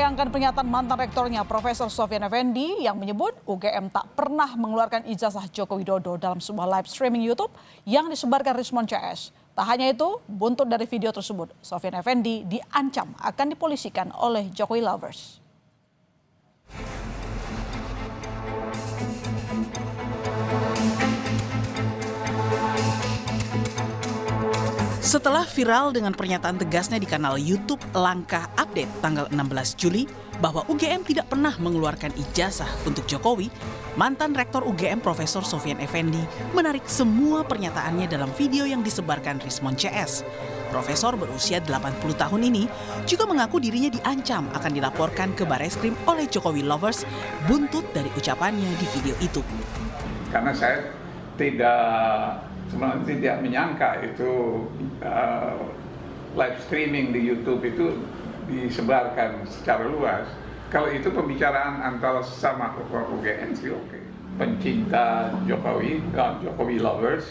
menyayangkan pernyataan mantan rektornya Profesor Sofyan Effendi yang menyebut UGM tak pernah mengeluarkan ijazah Joko Widodo dalam sebuah live streaming YouTube yang disebarkan Rismon CS. Tak hanya itu, buntut dari video tersebut, Sofyan Effendi diancam akan dipolisikan oleh Jokowi lovers. Setelah viral dengan pernyataan tegasnya di kanal YouTube Langkah Update tanggal 16 Juli bahwa UGM tidak pernah mengeluarkan ijazah untuk Jokowi, mantan rektor UGM Profesor Sofyan Effendi menarik semua pernyataannya dalam video yang disebarkan Rismon CS. Profesor berusia 80 tahun ini juga mengaku dirinya diancam akan dilaporkan ke Bareskrim oleh Jokowi lovers buntut dari ucapannya di video itu. Karena saya sebenarnya tidak menyangka itu live streaming di YouTube itu disebarkan secara luas. Kalau itu pembicaraan antara sesama UGM sih oke. Pencinta Jokowi lovers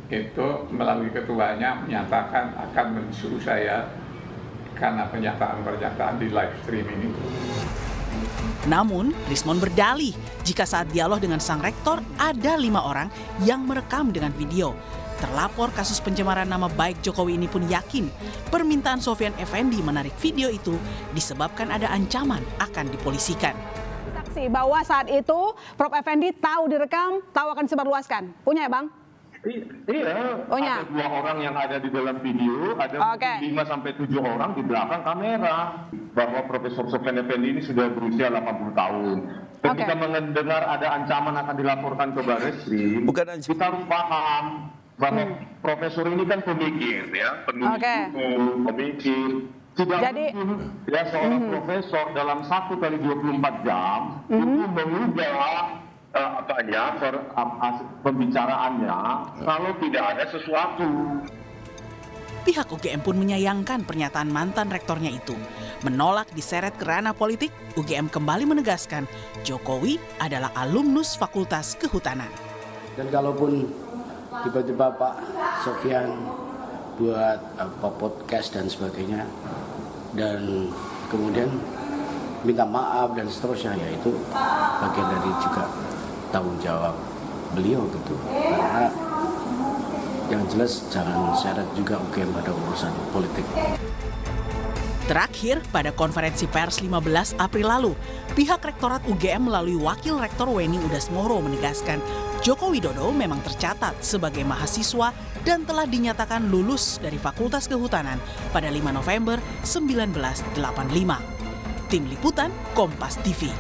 itu melalui ketuanya menyatakan akan mensuruh saya karena pernyataan di live streaming itu. Namun, Rismon berdalih jika saat dialog dengan sang rektor ada 5 orang yang merekam dengan video. Terlapor kasus pencemaran nama baik Jokowi ini pun yakin permintaan Sofyan Effendi menarik video itu disebabkan ada ancaman akan dipolisikan. Saksi bahwa saat itu Prof. Effendi tahu direkam, tahu akan disebarluaskan. Punya ya Bang? Iya, ada 2 orang yang ada di dalam video, ada 5-7 orang di belakang kamera. Bahwa Profesor Sofyan Effendi ini sudah berusia 80 tahun. Ketika mendengar ada ancaman akan dilaporkan ke Bareskrim, kita harus paham bahwa profesor ini kan pemikir, ya, penulis buku, pemikir. Tidak mungkin ya seorang profesor dalam 1 kali 24 jam itu mengubah pembicaraannya kalau tidak ada sesuatu. Pihak UGM pun menyayangkan pernyataan mantan rektornya itu. Menolak diseret ke ranah politik, UGM kembali menegaskan Jokowi adalah alumnus Fakultas Kehutanan. Dan kalaupun tiba-tiba Pak Sofyan buat podcast dan sebagainya, dan kemudian minta maaf dan seterusnya, ya itu bagian dari juga tanggung jawab beliau gitu. Karena yang jelas jangan seret juga UGM pada urusan politik. Terakhir, pada konferensi pers 15 April lalu, pihak Rektorat UGM melalui Wakil Rektor Weni Udasmoro menegaskan Joko Widodo memang tercatat sebagai mahasiswa dan telah dinyatakan lulus dari Fakultas Kehutanan pada 5 November 1985. Tim Liputan Kompas TV.